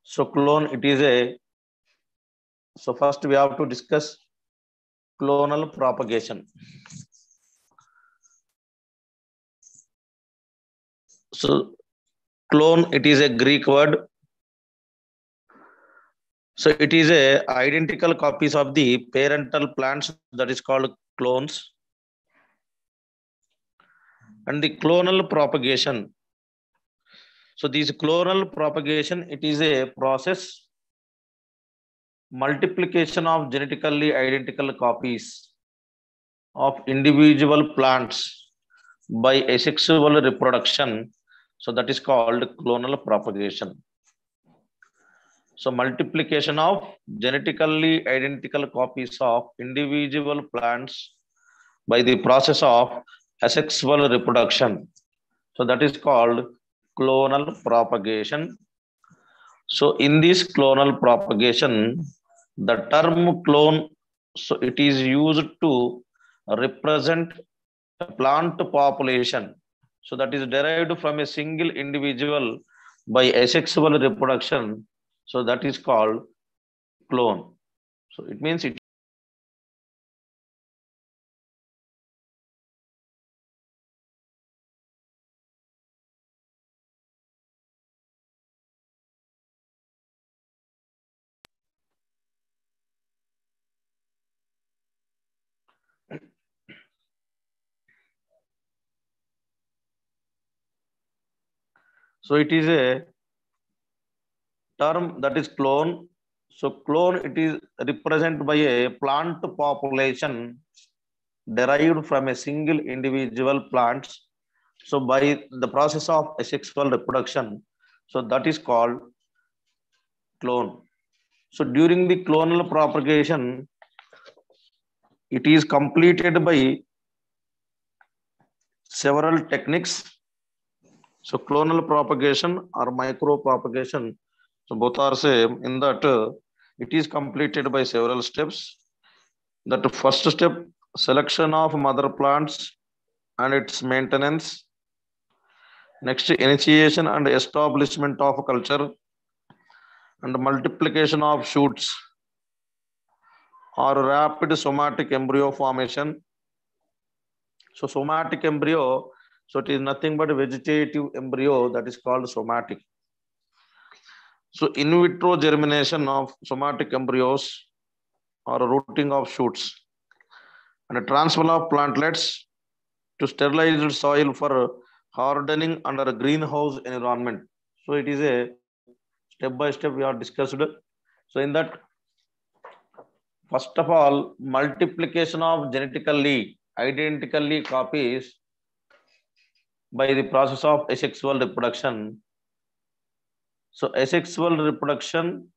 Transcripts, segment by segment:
So clone, it is a, so first we have to discuss clonal propagation. So clone, it is a Greek word. So it is a identical copies of the parental plants, that is called clones. And the clonal propagation. So this clonal propagation, it is a process multiplication of genetically identical copies of individual plants by asexual reproduction. So that is called clonal propagation. So multiplication of genetically identical copies of individual plants by the process of asexual reproduction. So that is called clonal propagation. So in this clonal propagation, the term clone, so it is used to represent a plant population. So that is derived from a single individual by asexual reproduction. So that is called clone. So it means it. So it is a term that is clone. So clone, it is represented by a plant population derived from a single individual plants. So by the process of asexual reproduction, so that is called clone. So during the clonal propagation, it is completed by several techniques. So clonal propagation or micro propagation, so both are same in that it is completed by several steps. That first step, selection of mother plants and its maintenance. Next, initiation and establishment of culture and multiplication of shoots or rapid somatic embryo formation. So somatic embryo, so it is nothing but a vegetative embryo, that is called somatic. So in vitro germination of somatic embryos or rooting of shoots and a transfer of plantlets to sterilized soil for hardening under a greenhouse environment. So it is a step by step we are discussed. So in that, first of all, multiplication of genetically identically copies by the process of asexual reproduction. So asexual reproduction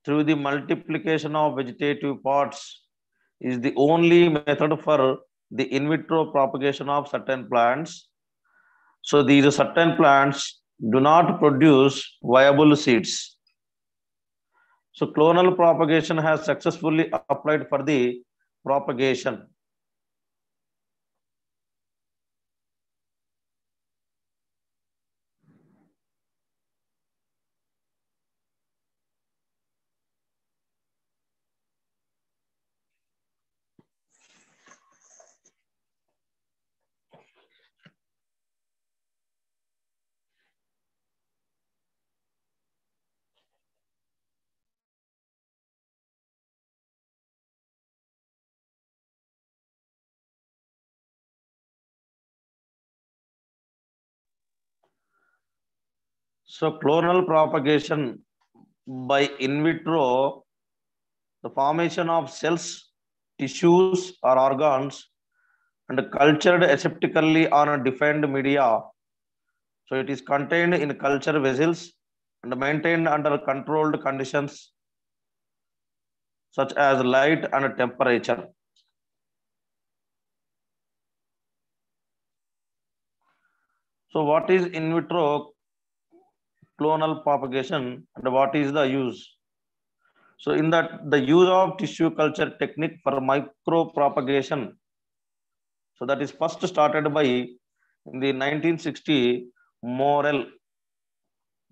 through the multiplication of vegetative parts is the only method for the in vitro propagation of certain plants. So these certain plants do not produce viable seeds. So clonal propagation has successfully applied for the propagation. So clonal propagation by in vitro, the formation of cells, tissues or organs and cultured aseptically on a defined media. So it is contained in culture vessels and maintained under controlled conditions such as light and temperature. So what is in vitro clonal propagation and what is the use? So in that, the use of tissue culture technique for micro propagation. So that is first started by in the 1960 Morel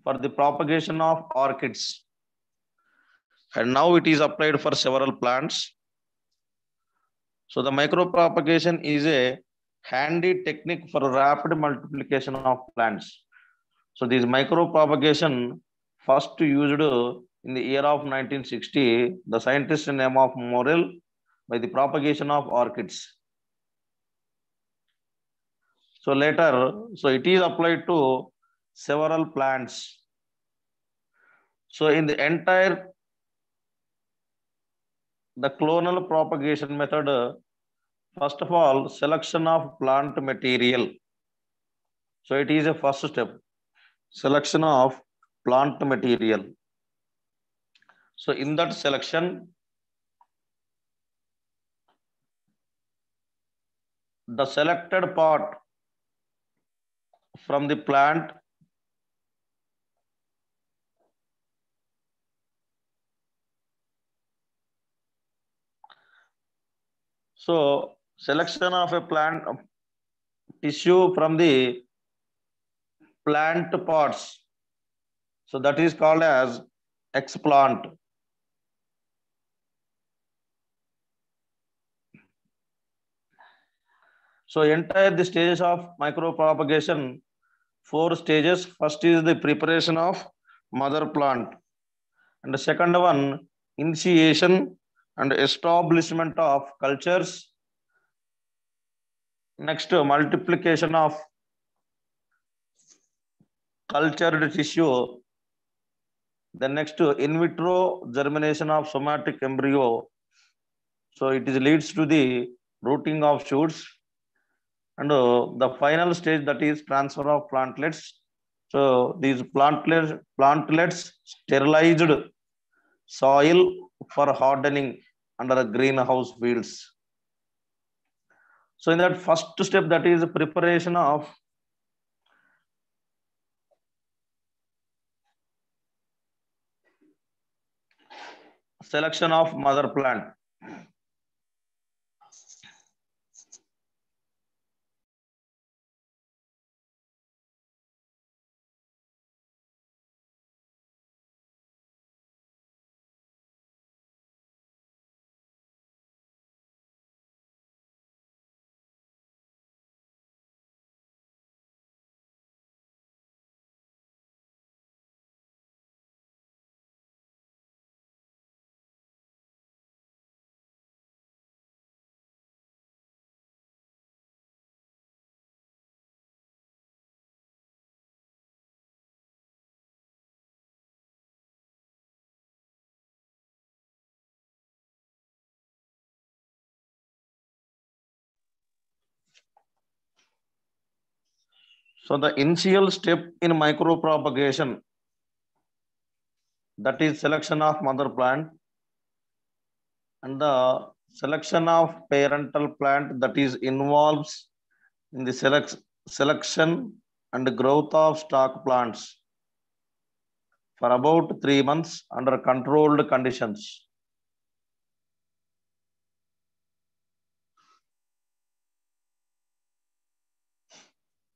for the propagation of orchids. and now it is applied for several plants. So the micropropagation is a handy technique for rapid multiplication of plants. So this micropropagation first used in the year of 1960, the scientist name of Morel, by the propagation of orchids. So later, so it is applied to several plants. So in the entire, the clonal propagation method, first of all, selection of plant material. So it is a first step, selection of plant material. So in that selection, the selected part from the plant so selection of a plant tissue from the plant parts, so that is called as explant. So entire the stages of micropropagation, 4 stages. First is the preparation of mother plant, and the second one, initiation and establishment of cultures. Next, multiplication of cultured tissue. Then next, in vitro germination of somatic embryo. So it is leads to the rooting of shoots. And the final stage, that is transfer of plantlets. So these plantlets sterilized soil for hardening under the greenhouse fields. So in that first step, that is preparation of selection of mother plant. So the initial step in micropropagation, that is selection of mother plant, and the selection of parental plant, that is involves in the selection and growth of stock plants for about 3 months under controlled conditions.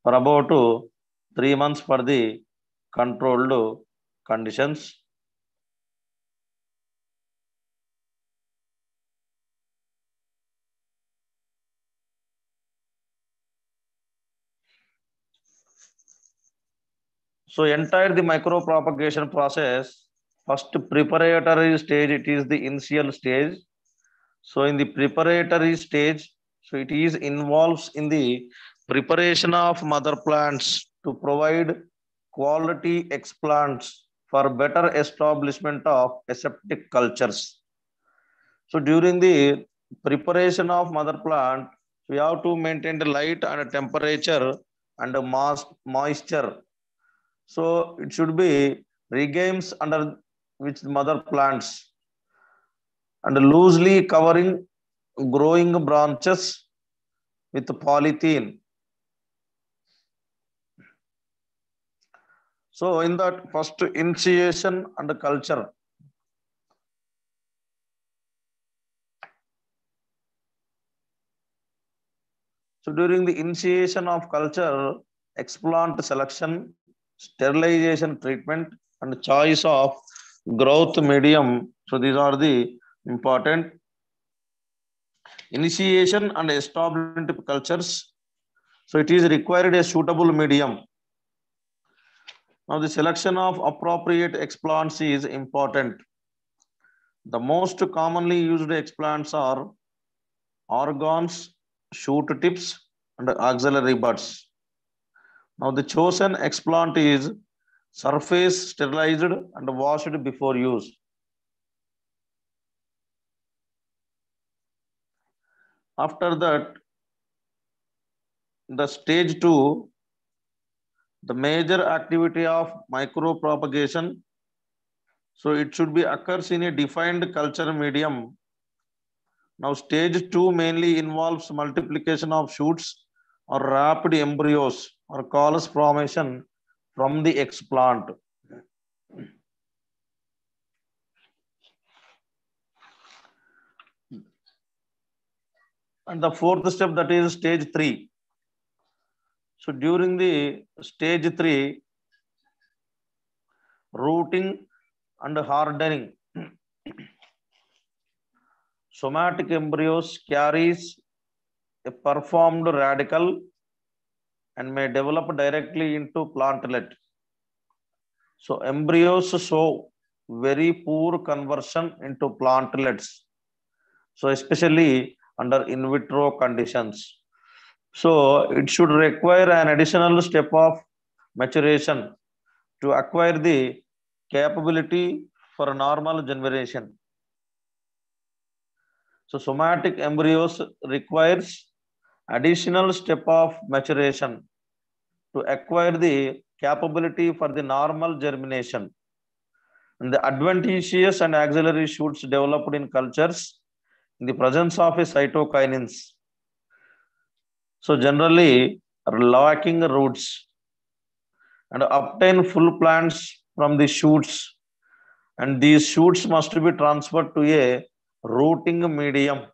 For about 3 months for the controlled conditions. So entire the micropropagation process, first preparatory stage, it is the initial stage. So in the preparatory stage, so it is involves in the preparation of mother plants to provide quality explants for better establishment of aseptic cultures. So during the preparation of mother plant, we have to maintain the light and temperature and the moisture. So it should be regains under which mother plants and loosely covering growing branches with polythene. So in that first initiation and culture. So during the initiation of culture, explant selection, sterilization treatment, and choice of growth medium So these are the important initiation and establishment cultures. So it is required a suitable medium. Now the selection of appropriate explants is important. The most commonly used explants are organs, shoot tips, and auxiliary buds. Now the chosen explant is surface sterilized and washed before use. After that, the stage 2, the major activity of micropropagation. So it should be occurs in a defined culture medium. Now stage 2 mainly involves multiplication of shoots or rapid embryos or callus formation from the explant. And the fourth step, that is stage 3. So during the stage 3, rooting and hardening, somatic embryos carries a performed radical and may develop directly into plantlet. So embryos show very poor conversion into plantlets. So especially under in vitro conditions. So it should require an additional step of maturation to acquire the capability for normal generation. So somatic embryos requires additional step of maturation to acquire the capability for the normal germination. And the adventitious and auxiliary shoots developed in cultures in the presence of a cytokinins. So generally lacking roots and obtain full plants from the shoots, and these shoots must be transferred to a rooting medium,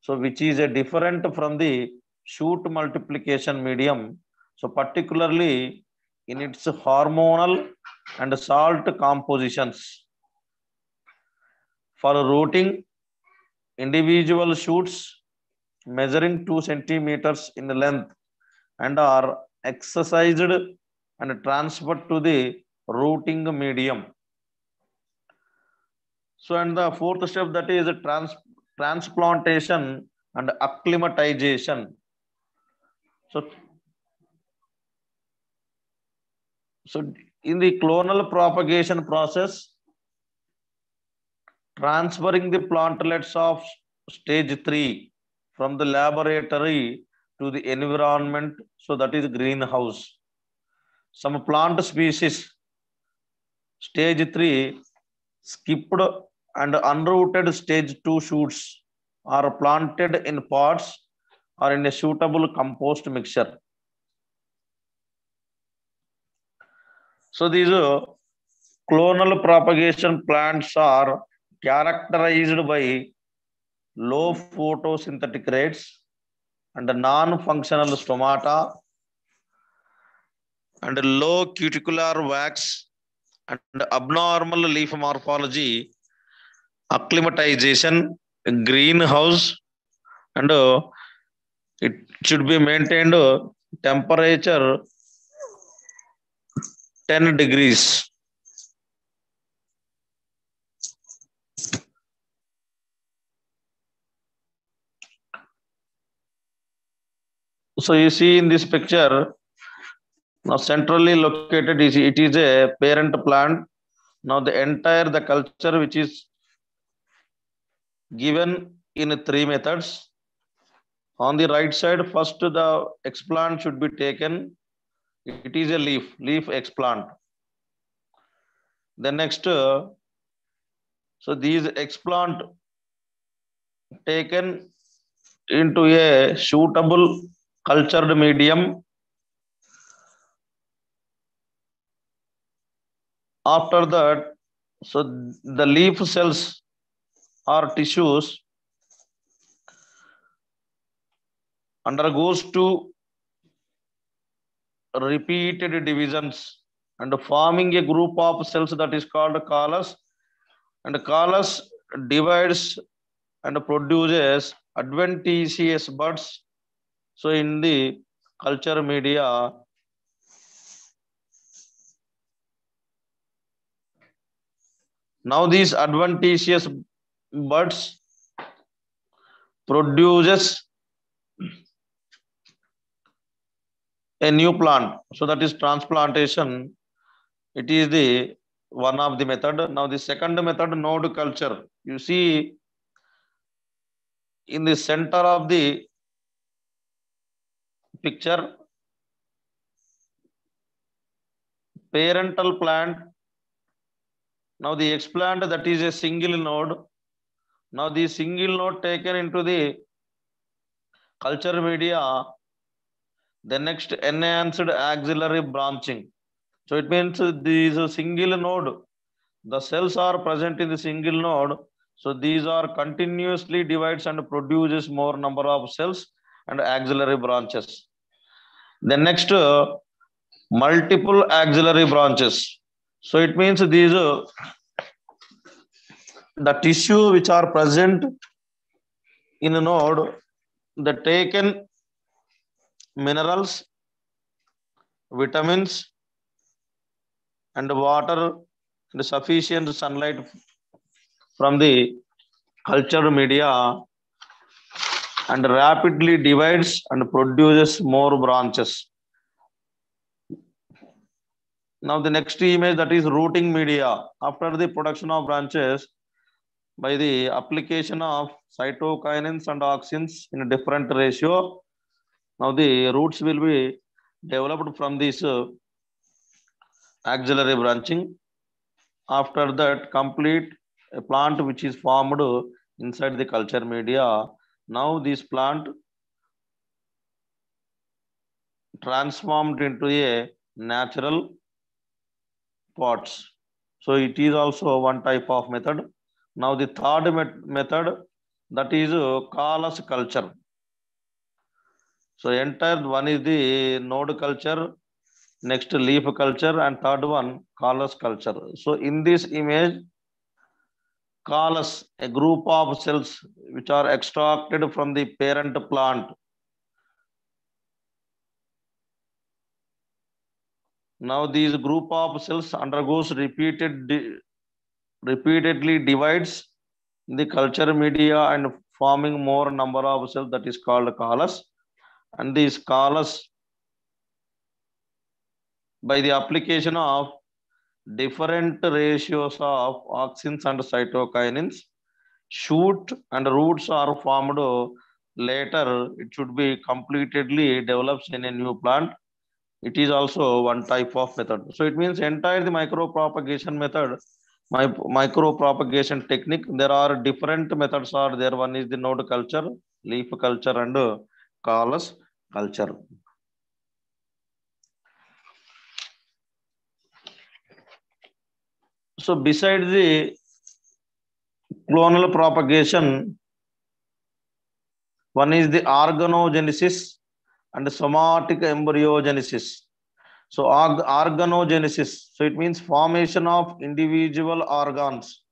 so which is a different from the shoot multiplication medium, so particularly in its hormonal and salt compositions. For rooting, individual shoots measuring 2 centimeters in length and are excised and transferred to the rooting medium. So, and the fourth step, that is transplantation and acclimatization. So, so in the clonal propagation process, transferring the plantlets of stage 3 from the laboratory to the environment, so that is greenhouse. Some plant species, stage 3, skipped and unrooted stage 2 shoots are planted in pots or in a suitable compost mixture. So these clonal propagation plants are characterized by low photosynthetic rates and non-functional stomata and low cuticular wax and abnormal leaf morphology, acclimatization, greenhouse, and it should be maintained temperature 10 degrees. So you see in this picture, now centrally located is it is a parent plant. Now the culture which is given in 3 methods. On the right side, first the explant should be taken. It is a leaf explant. Then next, so these explant taken into a suitable cultured medium. After that, so the leaf cells or tissues undergoes to repeated divisions and forming a group of cells that is called callus, And callus divides and produces adventitious buds. So in the culture media, now these adventitious buds produces a new plant. So that is transplantation. It is the one of the method. Now the second method, node culture. You see in the center of the picture, parental plant. Now the explant, that is a single node. Now the single node taken into the culture media, the next enhanced axillary branching. So it means these single node, the cells are present in the single node. So these are continuously divides and produces more number of cells and axillary branches. The next multiple axillary branches. So it means these the tissue which are present in a node, the taken minerals, vitamins, and water and sufficient sunlight from the culture media and rapidly divides and produces more branches. Now the next image, that is rooting media. After the production of branches by the application of cytokinins and auxins in a different ratio, now the roots will be developed from this axillary branching. After that, complete a plant which is formed inside the culture media. Now this plant transformed into a natural pots. So it is also one type of method. Now the third method, that is callus culture. So entire one is the node culture, next leaf culture, and third one callus culture. So in this image, callus, a group of cells which are extracted from the parent plant. Now these group of cells undergoes repeatedly divides the culture media and forming more number of cells, that is called callus. And these callus, by the application of different ratios of auxins and cytokinins, shoot and roots are formed. Later, it should be completely develops in a new plant. It is also one type of method. So it means entire the micropropagation method, micropropagation technique, there are different methods are there. One is the node culture, leaf culture, and callus culture. So besides the clonal propagation, one is the organogenesis and somatic embryogenesis. So organogenesis, so it means formation of individual organs.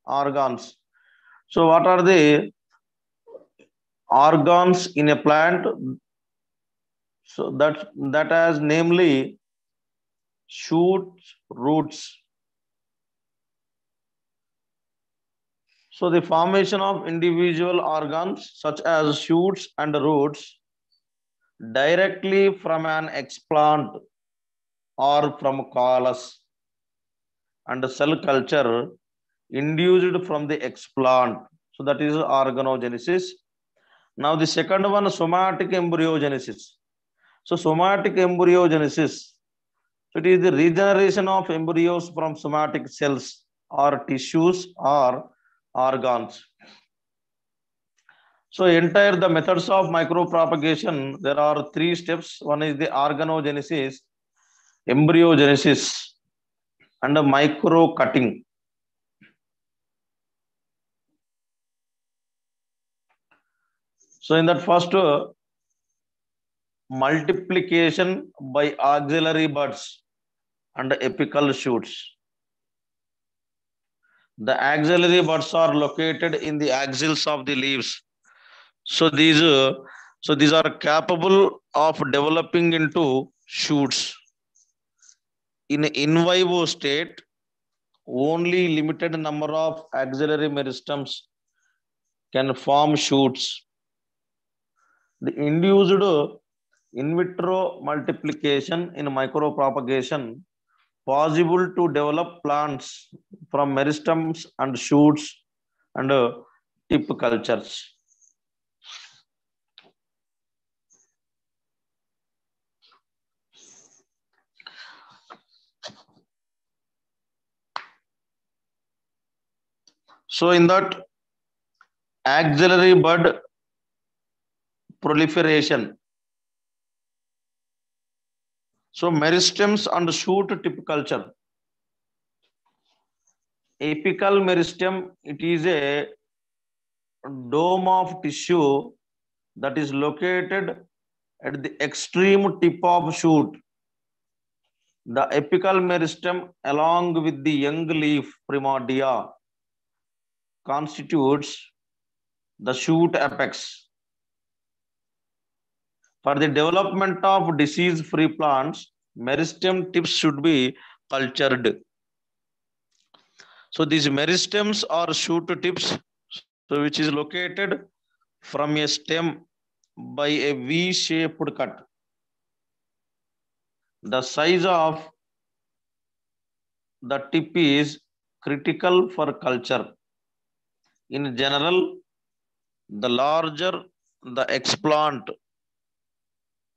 So what are the organs in a plant? So that has namely shoots, roots. So the formation of individual organs such as shoots and roots directly from an explant or from callus, and cell culture induced from the explant. So that is organogenesis. Now the second one, somatic embryogenesis. So somatic embryogenesis, so it is the regeneration of embryos from somatic cells or tissues or organs. So entire the methods of micropropagation, there are three steps. One is the organogenesis, embryogenesis, and micro cutting. So in that first, multiplication by auxiliary buds and apical shoots. The axillary buds are located in the axils of the leaves. So these are capable of developing into shoots. In vivo state, only limited number of axillary meristems can form shoots. The induced in vitro multiplication in micropropagation possible to develop plants from meristems and shoots and tip cultures. So in that axillary bud proliferation, so meristems and shoot tip culture. Apical meristem, it is a dome of tissue that is located at the extreme tip of shoot. The apical meristem along with the young leaf primordia constitutes the shoot apex. For the development of disease-free plants, meristem tips should be cultured. So these meristems are shoot tips, so which is located from a stem by a V-shaped cut. The size of the tip is critical for culture. In general, the larger the explant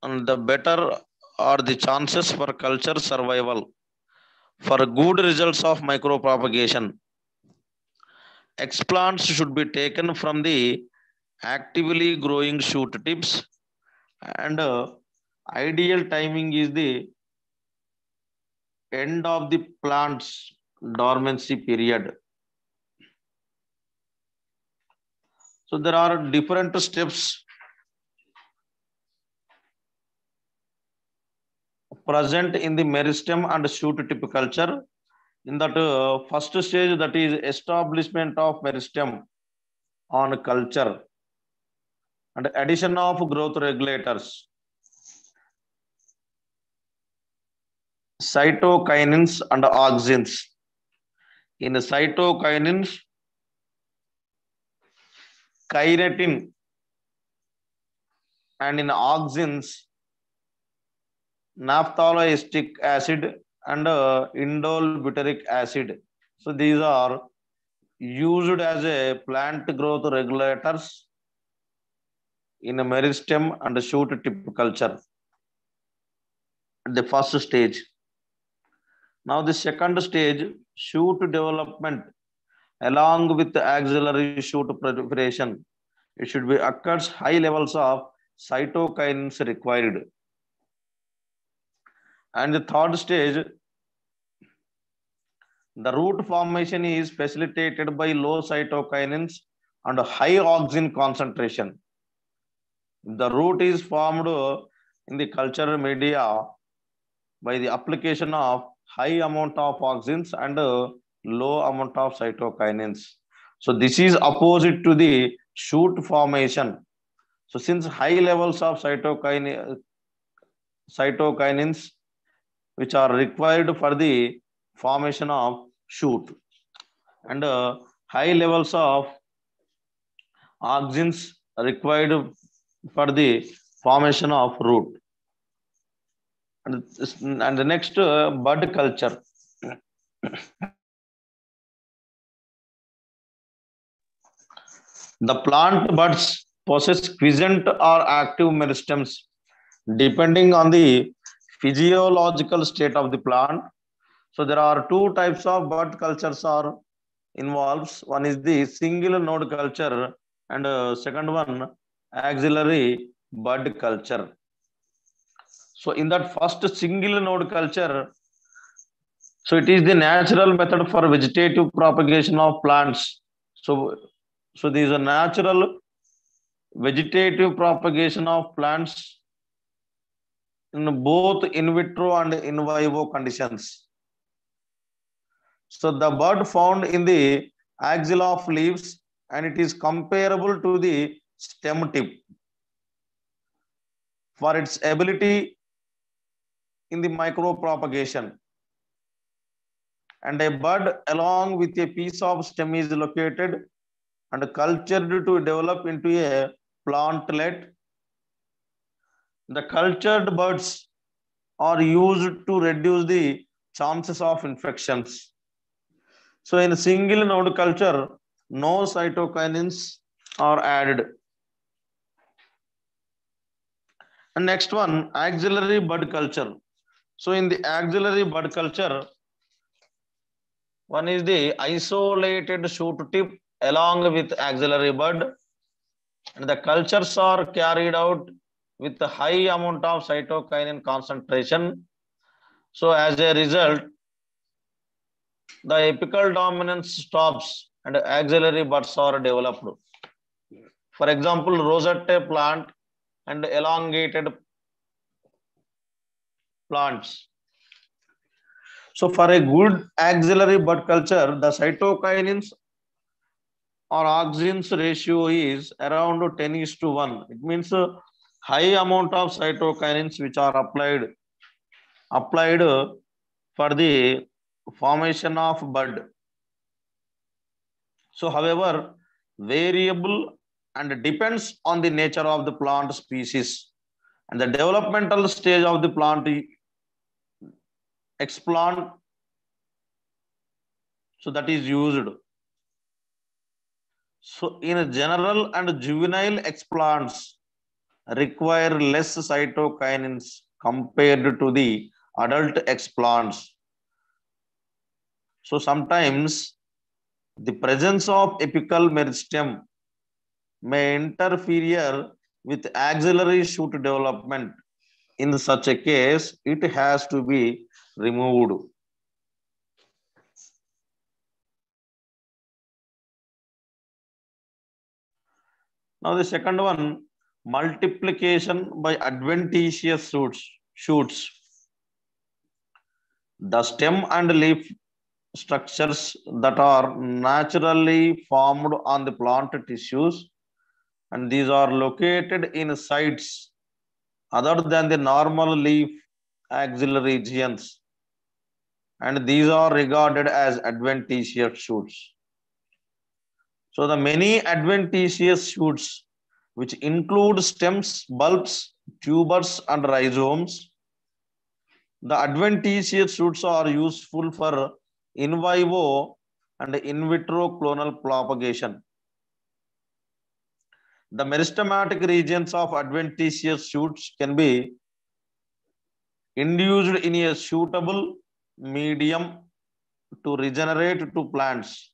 and the better are the chances for culture survival. For good results of micropropagation, explants should be taken from the actively growing shoot tips, and ideal timing is the end of the plant's dormancy period. So there are different steps present in the meristem and shoot tip culture. In that first stage, that is establishment of meristem on culture and addition of growth regulators, cytokinins and auxins. In cytokinins, keratin, and in auxins, naphthalostic acid and indole butyric acid. So these are used as a plant growth regulators in a meristem and shoot tip culture at the first stage. Now the second stage, shoot development along with the axillary shoot proliferation. It should be occurs high levels of cytokinins required. And the third stage, the root formation is facilitated by low cytokinins and high auxin concentration. The root is formed in the culture media by the application of high amount of auxins and low amount of cytokinins. So this is opposite to the shoot formation. So since high levels of cytokinins which are required for the formation of shoot and high levels of auxins required for the formation of root. And the next bud culture. The plant buds possess quiescent or active meristems depending on the physiological state of the plant. So there are two types of bud cultures are involves. One is the single node culture and second one axillary bud culture. So in that first single node culture, so it is the natural method for vegetative propagation of plants. So these are natural vegetative propagation of plants in both in vitro and in vivo conditions. So the bud found in the axilla of leaves, and it is comparable to the stem tip for its ability in the micropropagation. And a bud along with a piece of stem is located and cultured to develop into a plantlet. The cultured buds are used to reduce the chances of infections. So in a single node culture, no cytokinins are added. And next one, axillary bud culture. So in the axillary bud culture, one is the isolated shoot tip along with axillary bud, and the cultures are carried out with a high amount of cytokinin concentration. So as a result, the apical dominance stops and axillary buds are developed. For example, rosette plant and elongated plants. So for a good axillary bud culture, the cytokinins or auxins ratio is around 10:1. It means a high amount of cytokinins which are applied for the formation of bud. So however, variable and depends on the nature of the plant species and the developmental stage of the plant explant. So that is used. So in general and juvenile explants require less cytokinins compared to the adult explants. So sometimes the presence of apical meristem may interfere with axillary shoot development. In such a case, it has to be removed. Now the second one, multiplication by adventitious shoots. The stem and leaf structures that are naturally formed on the plant tissues, and these are located in sites other than the normal leaf axillary regions, and these are regarded as adventitious shoots. So the many adventitious shoots, which include stems, bulbs, tubers, and rhizomes. The adventitious shoots are useful for in vivo and in vitro clonal propagation. The meristematic regions of adventitious shoots can be induced in a suitable medium to regenerate to plants.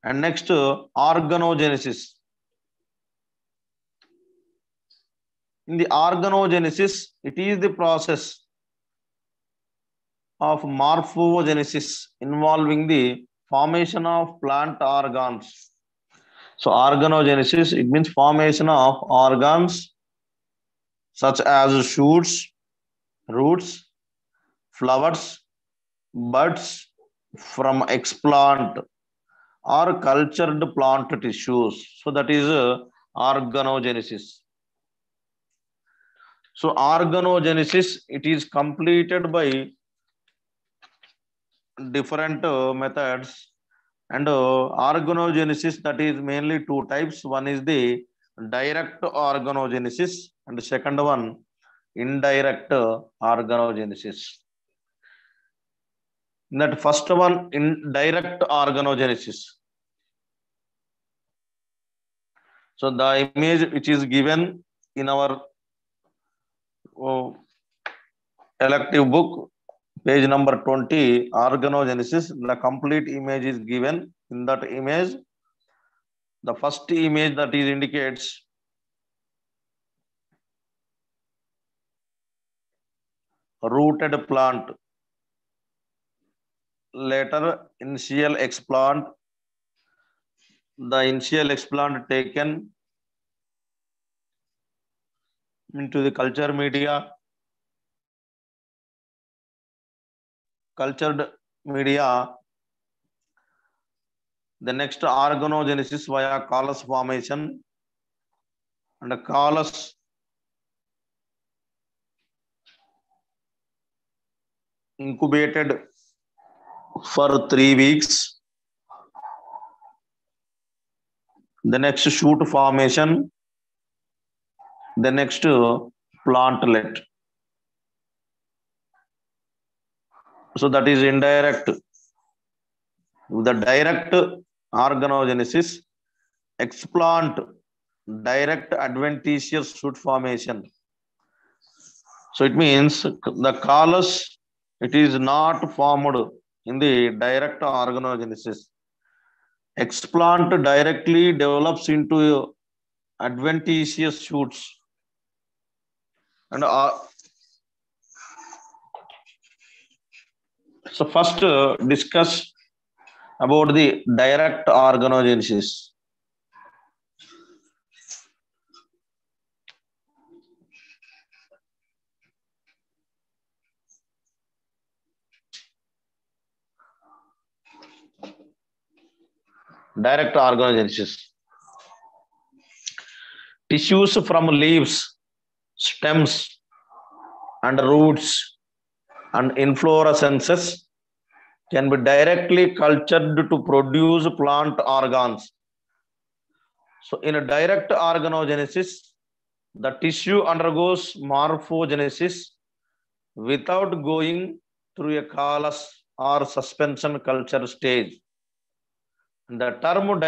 And next, organogenesis. In the organogenesis, it is the process of morphogenesis involving the formation of plant organs. So organogenesis, it means formation of organs such as shoots, roots, flowers, buds from explant or cultured plant tissues. So that is organogenesis. So organogenesis, it is completed by different methods, and organogenesis, that is mainly two types. One is the direct organogenesis and the second one indirect organogenesis. That first one, indirect organogenesis. So the image which is given in our elective book, page number 20, organogenesis, the complete image is given. In that image, the first image that is indicates rooted plant, later initial explant, the initial explant taken into the culture media, cultured media The next organogenesis via callus formation, and the callus incubated for 3 weeks. The next shoot formation, the next plantlet. So that is indirect. The direct organogenesis, explant direct adventitious shoot formation. So it means the callus, it is not formed in the direct organogenesis. Explant directly develops into adventitious shoots. And so first discuss about the direct organogenesis. Direct organogenesis. Tissues from leaves, stems, and roots and inflorescences can be directly cultured to produce plant organs. So in a direct organogenesis, the tissue undergoes morphogenesis without going through a callus or suspension culture stage. The term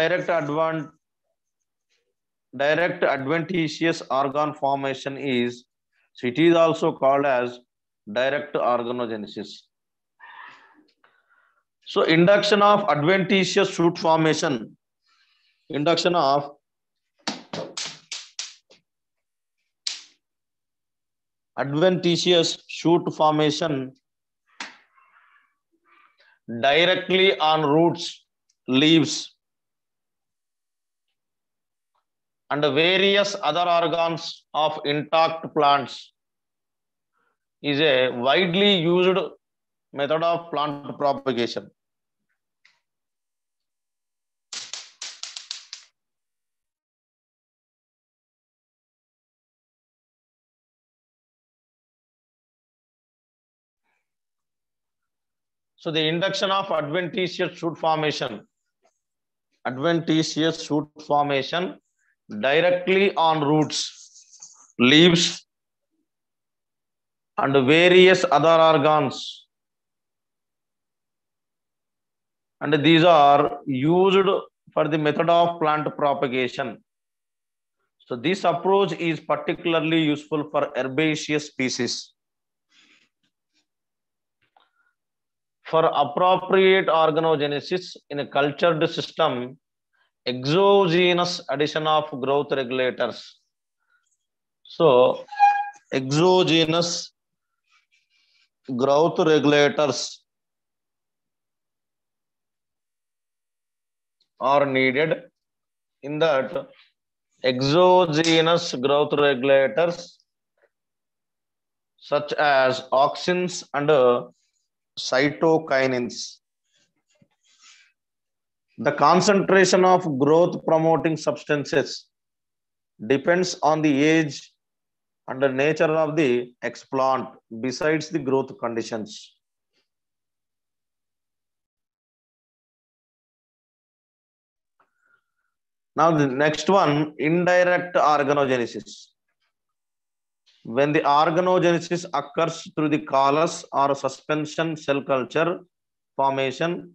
direct adventitious organ formation is, so it is also called as direct organogenesis. So induction of adventitious shoot formation, induction of adventitious shoot formation directly on roots, leaves, and various other organs of intact plants is a widely used method of plant propagation. So the induction of adventitious shoot formation directly on roots, leaves, and various other organs. And these are used for the method of plant propagation. So this approach is particularly useful for herbaceous species. For appropriate organogenesis in a cultured system, exogenous addition of growth regulators. So exogenous growth regulators are needed. In that, exogenous growth regulators such as auxins and cytokinins. The concentration of growth promoting substances depends on the age and the nature of the explant besides the growth conditions. Now the next one, indirect organogenesis. When the organogenesis occurs through the callus or suspension cell culture formation,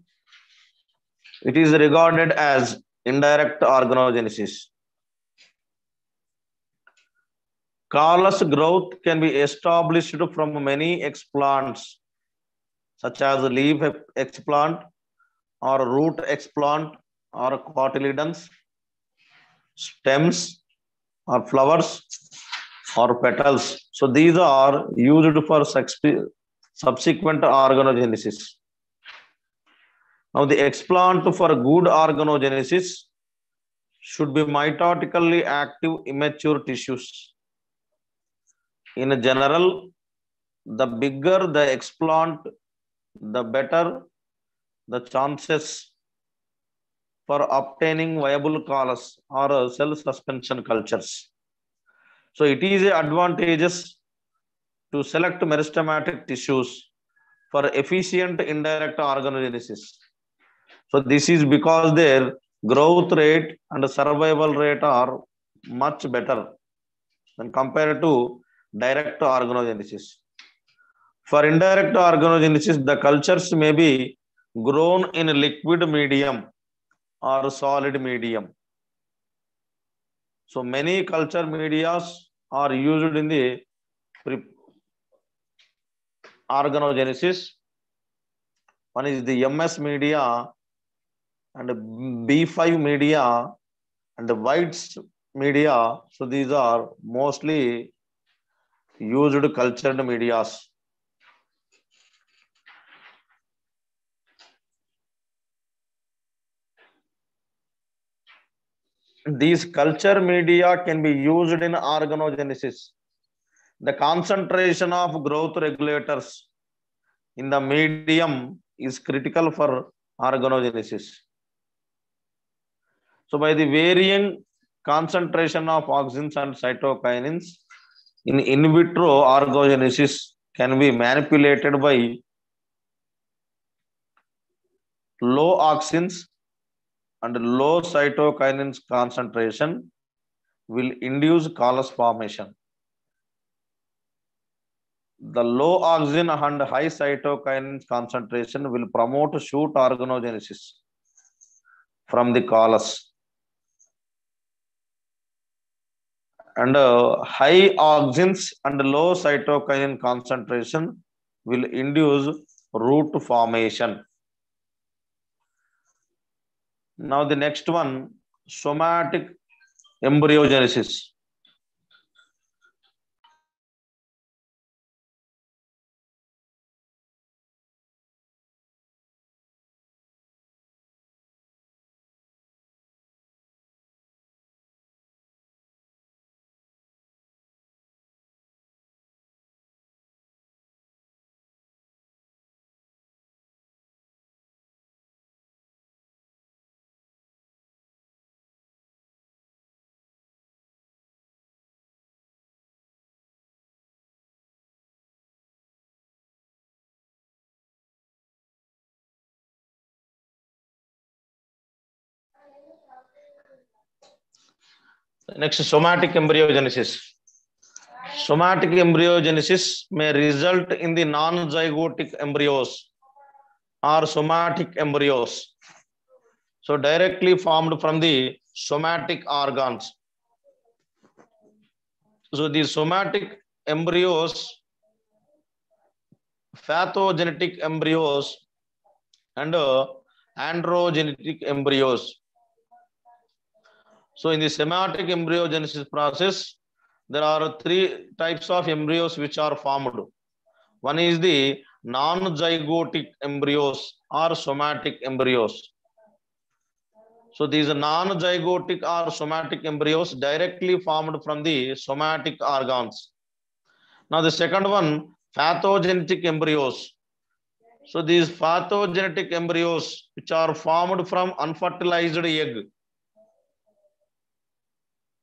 it is regarded as indirect organogenesis. Callus growth can be established from many explants, such as leaf explant or root explant or cotyledons, stems or flowers or petals. So these are used for subsequent organogenesis. Now the explant for good organogenesis should be mitotically active immature tissues. In general, the bigger the explant, the better the chances for obtaining viable colors or cell suspension cultures. So it is advantageous to select meristematic tissues for efficient indirect organogenesis. So this is because their growth rate and survival rate are much better than compared to direct organogenesis. For indirect organogenesis, the cultures may be grown in a liquid medium or solid medium. So many culture medias are used in the organogenesis. One is the MS media and B5 media and the whites media. So these are mostly used cultured medias. These culture media can be used in organogenesis. The concentration of growth regulators in the medium is critical for organogenesis. So by the varying concentration of auxins and cytokinins in vitro organogenesis can be manipulated by low auxins and low cytokinins concentration will induce callus formation. The low auxin and high cytokinins concentration will promote shoot organogenesis from the callus. And high auxins and low cytokinin concentration will induce root formation. Now the next one, somatic embryogenesis. Next, somatic embryogenesis. Somatic embryogenesis may result in the non-zygotic embryos or somatic embryos. So directly formed from the somatic organs. So the somatic embryos, pathogenetic embryos, and androgenetic embryos. So in the somatic embryogenesis process, there are three types of embryos which are formed. One is the non-zygotic embryos or somatic embryos. So these non-zygotic or somatic embryos directly formed from the somatic organs. Now the second one, pathogenetic embryos. So these pathogenetic embryos which are formed from unfertilized egg.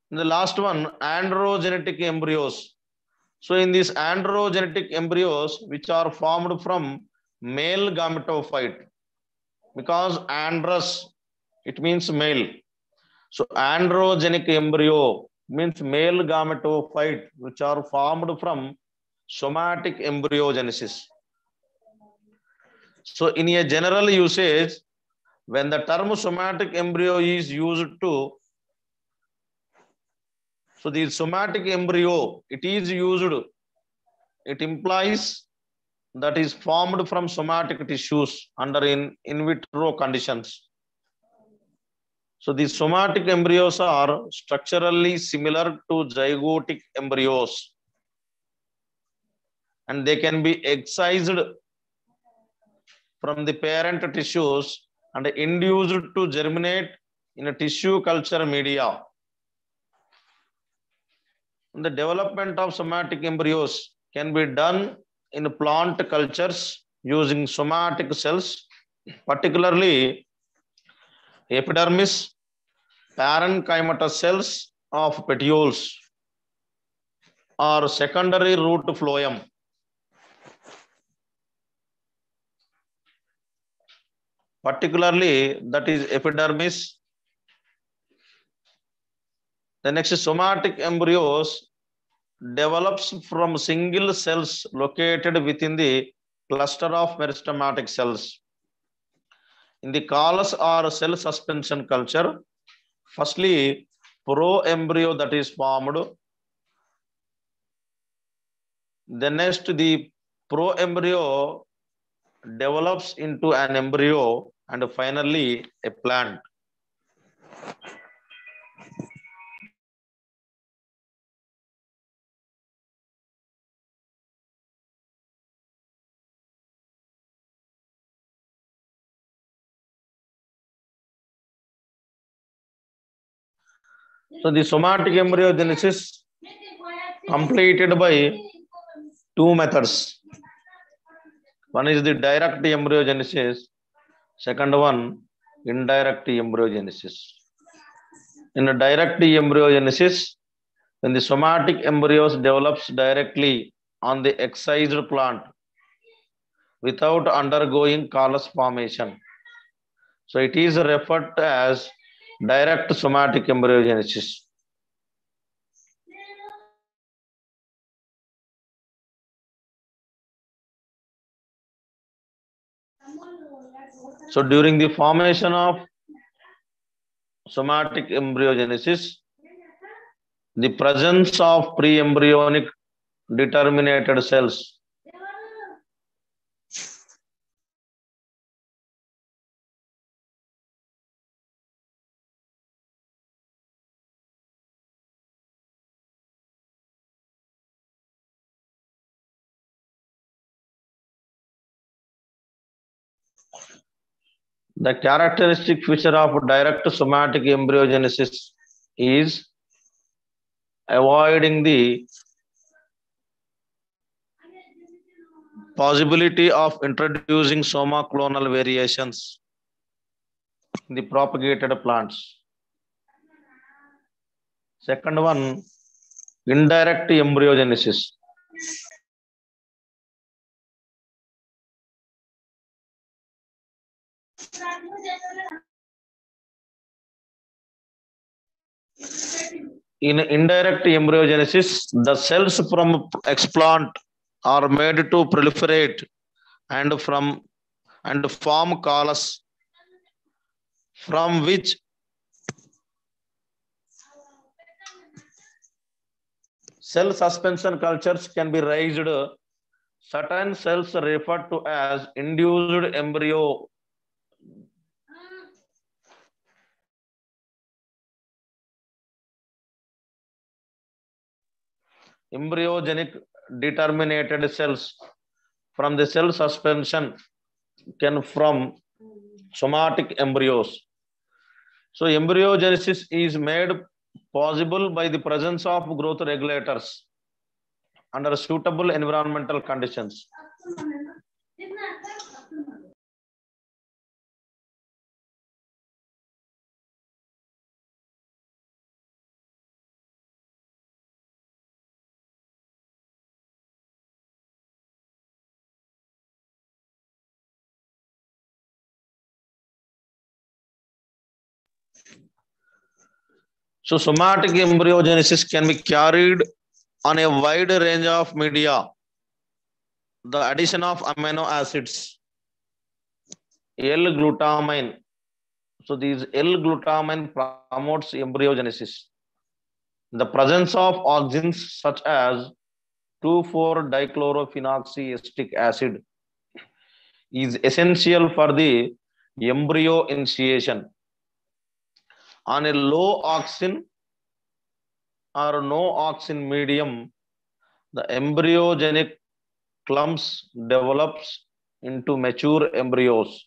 And the last one, androgenetic embryos. So in these androgenetic embryos which are formed from male gametophyte, because andros, it means male. So androgenic embryo means male gametophyte which are formed from somatic embryogenesis. So in a general usage, when the term somatic embryo is used to, so the somatic embryo, it is used, it implies that is formed from somatic tissues under in vitro conditions. So the somatic embryos are structurally similar to zygotic embryos, and they can be excised from the parent tissues and induced to germinate in a tissue culture media. And the development of somatic embryos can be done in plant cultures using somatic cells, particularly Epidermis, parenchymatous cells of petioles or secondary root phloem. Particularly, that is epidermis. The next, somatic embryos develops from single cells located within the cluster of meristematic cells. In the callus or cell suspension culture, firstly, pro-embryo that is formed. Then next, the pro-embryo develops into an embryo and finally a plant. So the somatic embryogenesis completed by two methods. One is the direct embryogenesis, second one indirect embryogenesis. In a direct embryogenesis, when the somatic embryos develops directly on the excised plant without undergoing callus formation. So it is referred to as direct somatic embryogenesis. So during the formation of somatic embryogenesis, the presence of pre-embryonic determinated cells the characteristic feature of direct somatic embryogenesis is avoiding the possibility of introducing soma clonal variations in the propagated plants. Second one, indirect embryogenesis. In indirect embryogenesis, the cells from explant are made to proliferate and form callus, from which cell suspension cultures can be raised. Certain cells are referred to as induced embryogenic determinated cells from the cell suspension can from somatic embryos. So embryogenesis is made possible by the presence of growth regulators under suitable environmental conditions. So somatic embryogenesis can be carried on a wide range of media. The addition of amino acids, L-glutamine. So these L-glutamine promotes embryogenesis. The presence of oxins such as 2,4-dichlorophenolic acid is essential for the embryo initiation. On a low oxin or no oxin medium, the embryogenic clumps develops into mature embryos.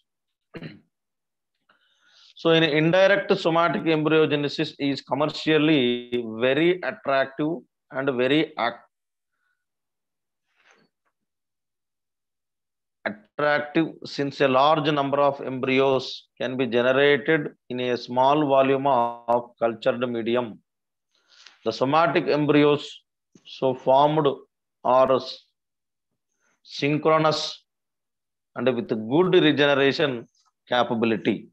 So in indirect somatic embryogenesis is commercially very attractive and very attractive since a large number of embryos can be generated in a small volume of cultured medium. The somatic embryos so formed are synchronous and with good regeneration capability.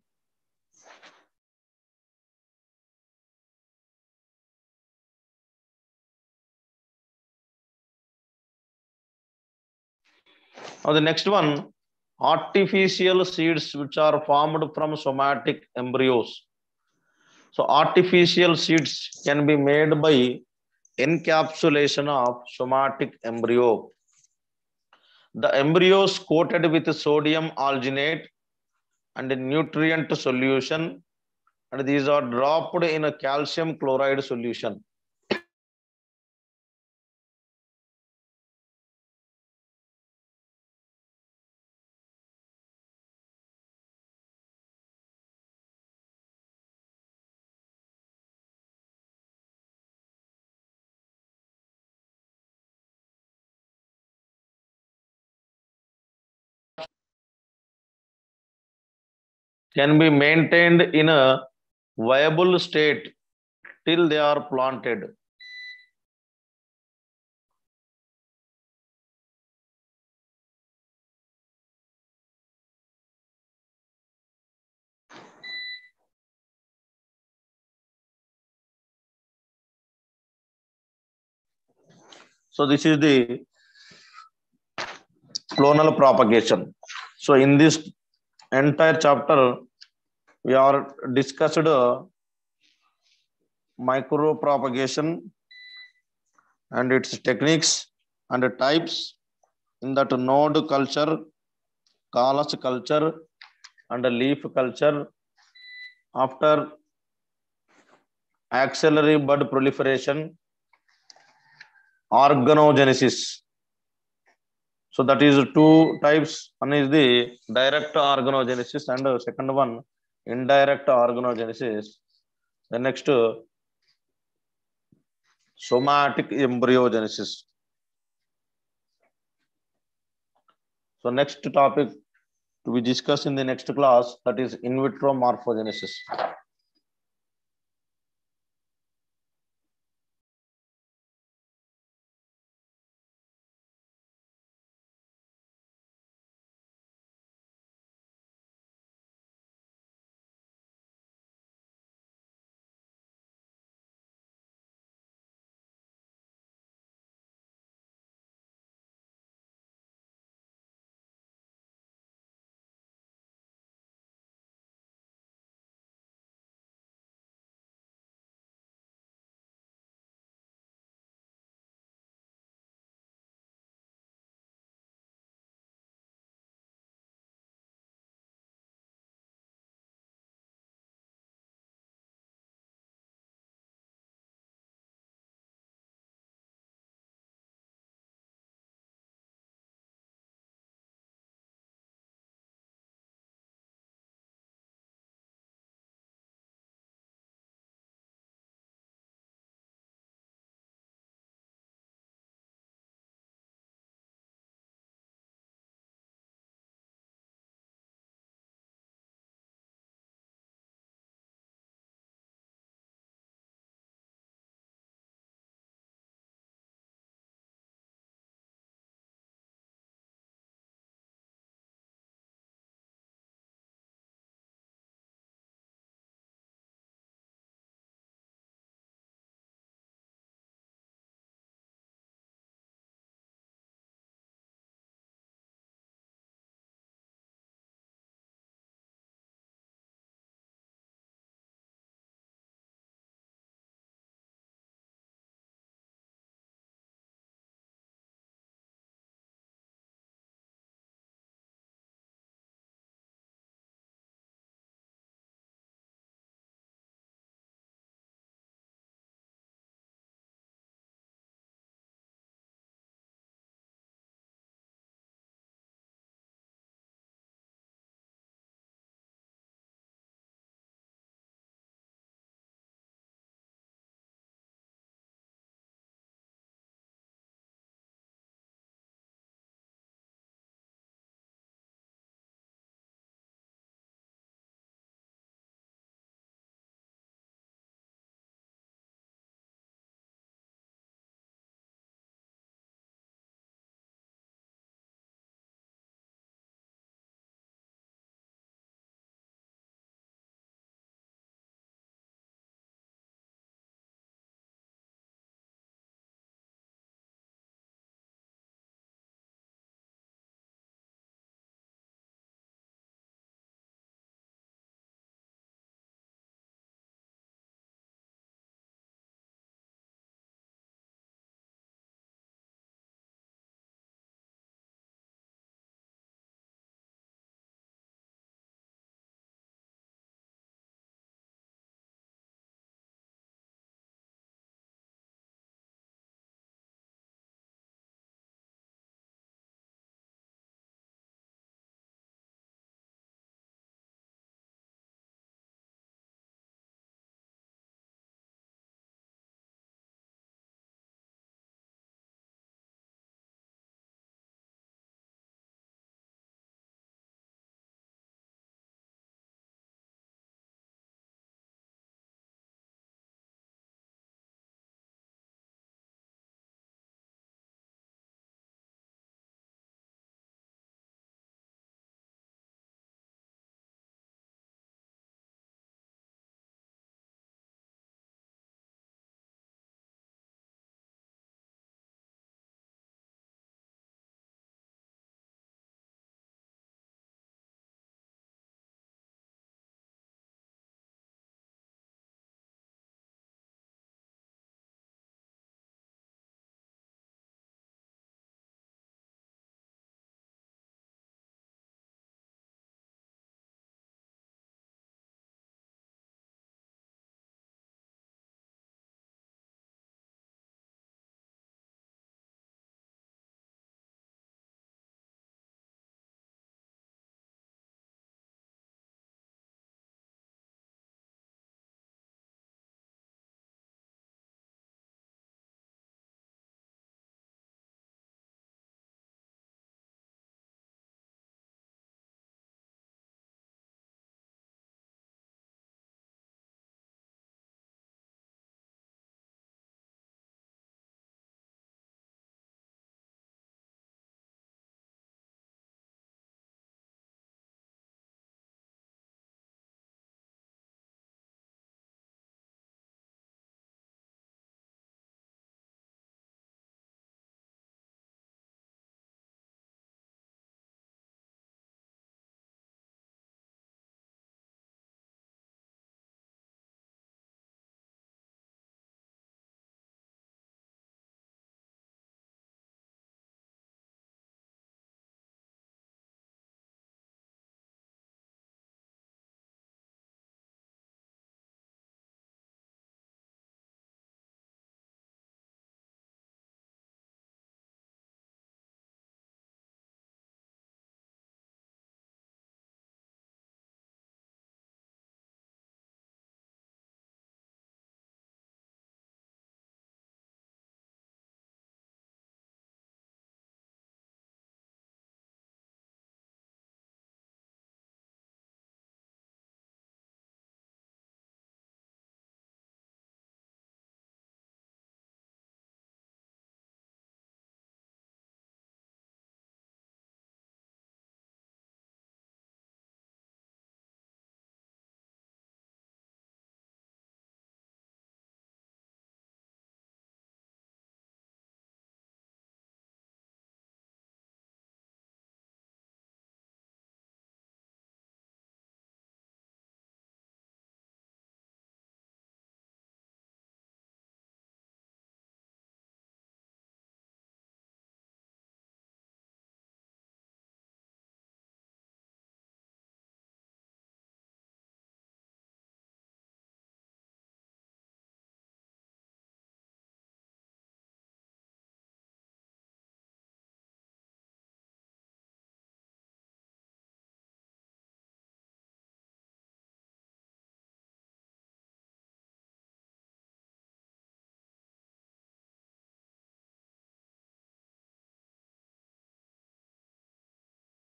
Now the next one, artificial seeds which are formed from somatic embryos. So artificial seeds can be made by encapsulation of somatic embryo. The embryo is coated with sodium alginate and a nutrient solution, and these are dropped in a calcium chloride solution. Can be maintained in a viable state till they are planted. So this is the clonal propagation. So in this entire chapter, we are discussed micro propagation and its techniques and types in that node culture, callus culture, and leaf culture. After axillary bud proliferation, organogenesis. So that is two types. One is the direct organogenesis and the second one indirect organogenesis. The next somatic embryogenesis. So next topic to be discussed in the next class, that is in vitro morphogenesis.